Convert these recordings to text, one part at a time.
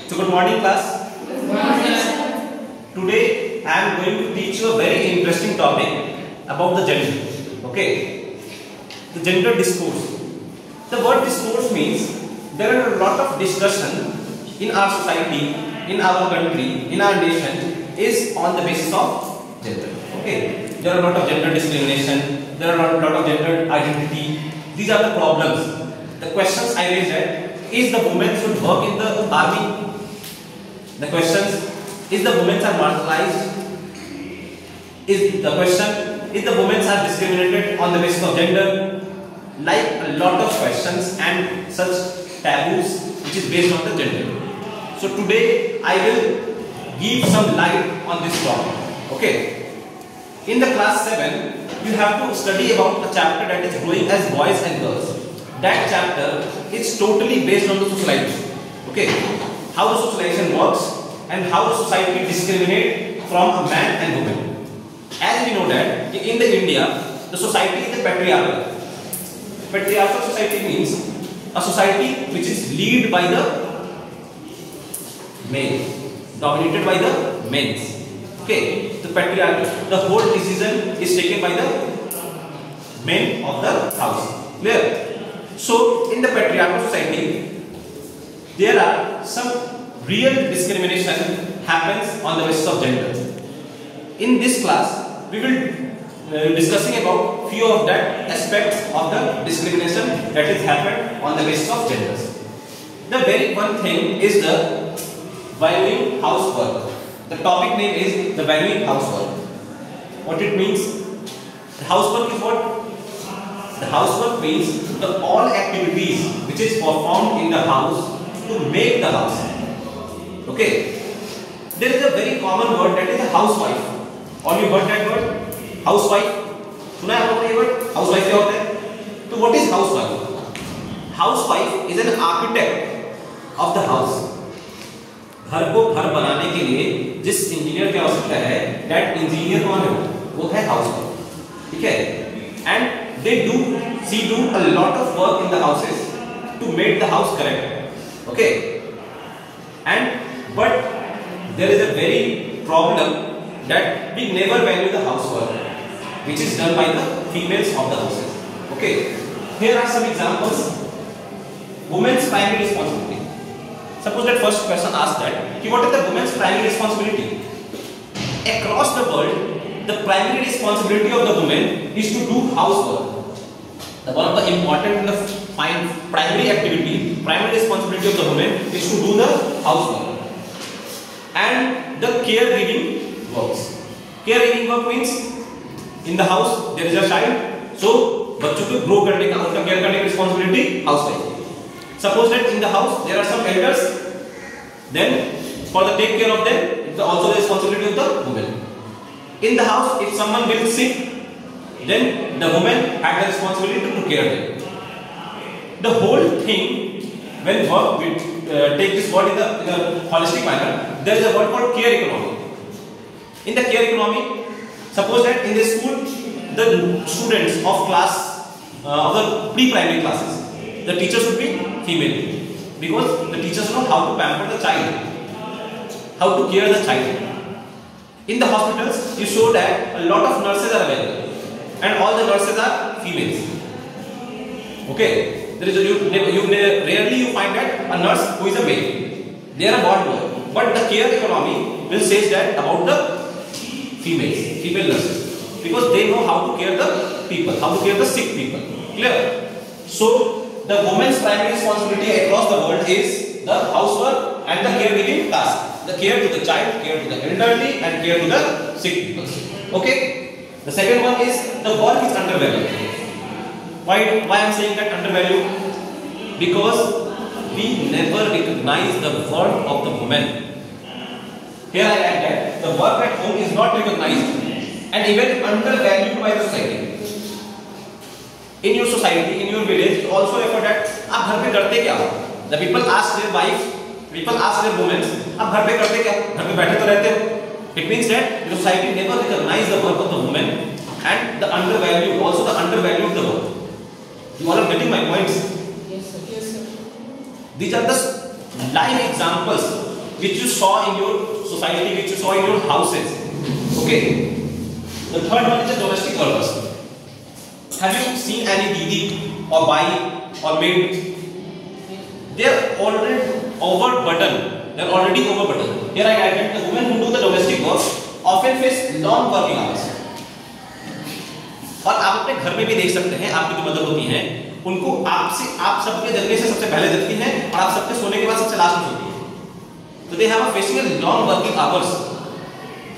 So good morning class. Good morning. Today I am going to teach you a very interesting topic about the gender. Okay. The gender discourse. The word discourse means there are a lot of discussion in our society, in our country, in our nation is on the basis of gender. Okay. There are a lot of gender discrimination. There are a lot of gender identity. These are the problems. The questions I raised is the women should work in the army. The questions is the women are marginalized. Is the question is the women are discriminated on the basis of gender? Like a lot of questions and such taboos which is based on the gender. So today I will give some light on this topic. Okay. In the class 7, you have to study about a chapter that is growing as boys and girls. That chapter is totally based on the society. Okay, how the socialization works and how the society discriminate from a man and woman. As we know that in the India, the society is a patriarchal. Patriarchal society means a society which is led by the male, dominated by the men. Okay, the patriarchal. The whole decision is taken by the men of the house. Clear? So, in the patriarchal society, there are some real discrimination happens on the basis of gender. In this class, we will discussing about few of that aspects of the discrimination that is happened on the basis of genders. The very one thing is the valuing housework. The topic name is the valuing housework. What it means? The housework is what? The housework means the all activities which is performed in the house to make the house. Okay. There is a very common word that is a housewife. All you heard that word? Housewife. सुना है आपने ये word? Housewife क्या होता है? तो what is housewife? Housewife is an architect of the house. घर को घर बनाने के लिए जिस इंजीनियर की आवश्यकता है, that engineer कौन है? वो है housewife. ठीक है? And she do a lot of work in the houses to make the house correct. Okay. And but there is a very problem that we never value the housework which is done by the females of the houses. Okay. Here are some examples. Women's primary responsibility. Suppose that first person asked that, what is the women's primary responsibility? Across the world, the primary responsibility of the woman is to do housework. One of the important primary activity, primary responsibility of the woman is to do the housework. And the caregiving works. Caregiving work means in the house there is a child, so बच्चों को grow करने का उनका care करने की responsibility housewife. Suppose that in the house there are some elders, then for the take care of them, it's also the responsibility of the woman. In the house, if someone will sick, then the woman had the responsibility to care them. The whole thing, when work, we take this word in a holistic manner, there is a word called care economy. In the care economy, suppose that in the school, the students of class, of the pre-primary classes, the teachers should be female, because the teachers know how to pamper the child, how to care the child. In the hospitals, you show that a lot of nurses are available, and all the nurses are females. Okay, there is rarely you find that a nurse who is a male. They are born boy, but the care economy will say that about the female nurses, because they know how to care the people, how to care the sick people. Clear? So the woman's primary responsibility across the world is the housework and the caregiving task. The care to the child, care to the elderly, and care to the sick people. Okay? The second one is the work is undervalued. Why I am saying that undervalued? Because we never recognize the worth of the woman. Here I add that the work at home is not recognized and even undervalued by the society. In your society, in your village, you also refer that आप घर पे करते क्या हो? The people ask their wife, people ask their women, आप घर पे करते क्या? घर पे बैठे तो रहते हो. It means that the society never recognize the work of the woman and the undervalue, also the undervalue of the work. You all are getting my points? Yes, sir. Yes, sir. These are the live examples which you saw in your society, which you saw in your houses. Okay. The third one is the domestic workers. Have you seen any didi or bai or maid? They are already overburdened. They are already overburdened. Here I get the women who do the domestic work often face long working hours. और आप अपने घर में भी देख सकते हैं, आपकी जो मदर होती हैं उनको आप सबके जगने से सबसे पहले जगती हैं और आप सबके सोने के बाद सबसे लास्ट में सोती हैं. So they have a facing a long working hours.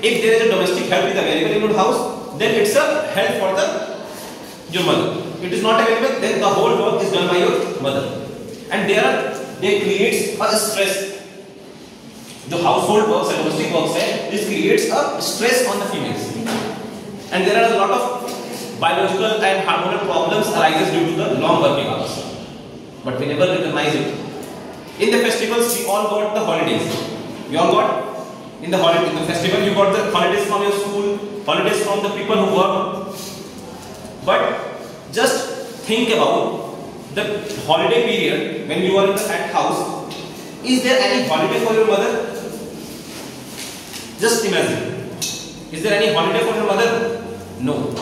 If there is a domestic help is available in your house, then it's a help for your mother. It is not available, then the whole work is done by your mother. And they creates a stress. The household works and domestic works this creates a stress on the females. And there are a lot of biological and hormonal problems arises due to the long working hours. But we never recognize it. In the festivals, we all got the holidays. We all got in the festival, you got the holidays from your school, holidays from the people who work. But just think about the holiday period when you are in the house. Is there any holiday for your mother? Just imagine. Is there any holiday for your mother? No.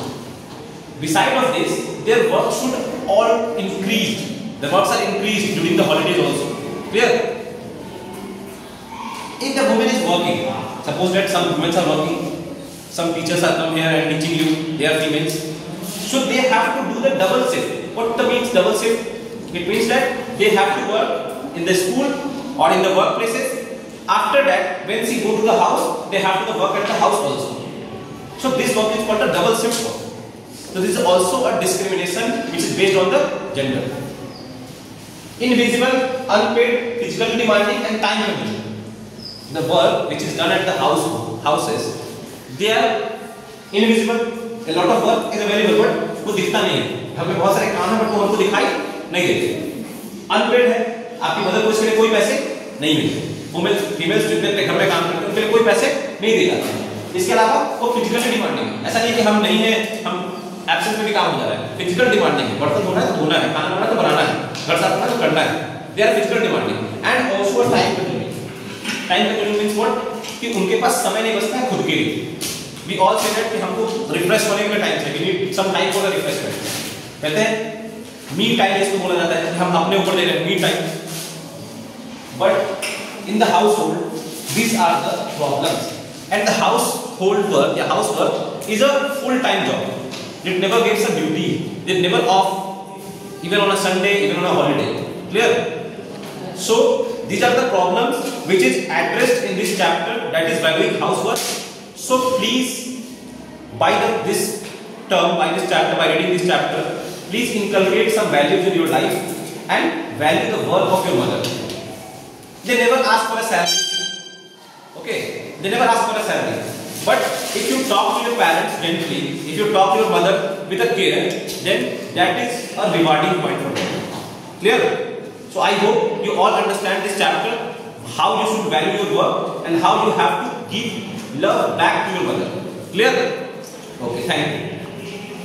Besides of this, their work should all increase. The works are increased during the holidays also. Clear? If the woman is working, suppose that some women are working, some teachers are come here and teaching you, they are females. So they have to do the double shift. What means double shift? It means that they have to work in the school or in the workplaces. After that, when she go to the house, they have to work at the house also. So this work is called a double shift work. So this is also a discrimination which is based on the gender. Invisible, unpaid, physically demanding and time consuming. The work which is done at the houses, they are invisible. A lot of work is available, but वो दिखता नहीं है. घर में बहुत सारे काम है, but वो उनको दिखाई नहीं देते. Unpaid है, आपकी मदर को इसके लिए कोई पैसे नहीं मिलते. फीमेल्स जितने अपने घर में काम करते हैं उनके लिए कोई पैसे नहीं दिए जाते. इसके अलावा वो फिजिकली डिमांडिंग है. ऐसा नहीं कि हम नहीं है, हम एब्सेंस में भी काम हो जा रहा है. फिजिकल डिमांडिंग है. बर्तन धोना है तो धोना है, खाना बनाना है तो बनाना है, घर साफ करना है तो करना है. They are physical demanding and also time consuming. Time consuming means what? कि उनके पास समय नहीं बचता है खुद के लिए. We all say that कि हमको रिफ्रेश होने के टाइम चाहिए. We need some time for the refreshment. कहते हैं me time इसको बोला जाता है. हम अपने ऊपर ले रहे हैं me time. But in the household, these are the problems. And the household work, housework is a full-time job. It never gives a duty. It never off, even on a Sunday, even on a holiday. Clear? So these are the problems which is addressed in this chapter, that is valuing housework. So please, by this chapter, by reading this chapter, please inculcate some values in your life and value the work of your mother. They never ask for a salary. Okay, they never ask for a salary. But if you talk to your parents gently, if you talk to your mother with a care, then that is a rewarding point for them. Clear? So I hope you all understand this chapter, how you should value your work and how you have to give love back to your mother. Clear? Okay, thank you.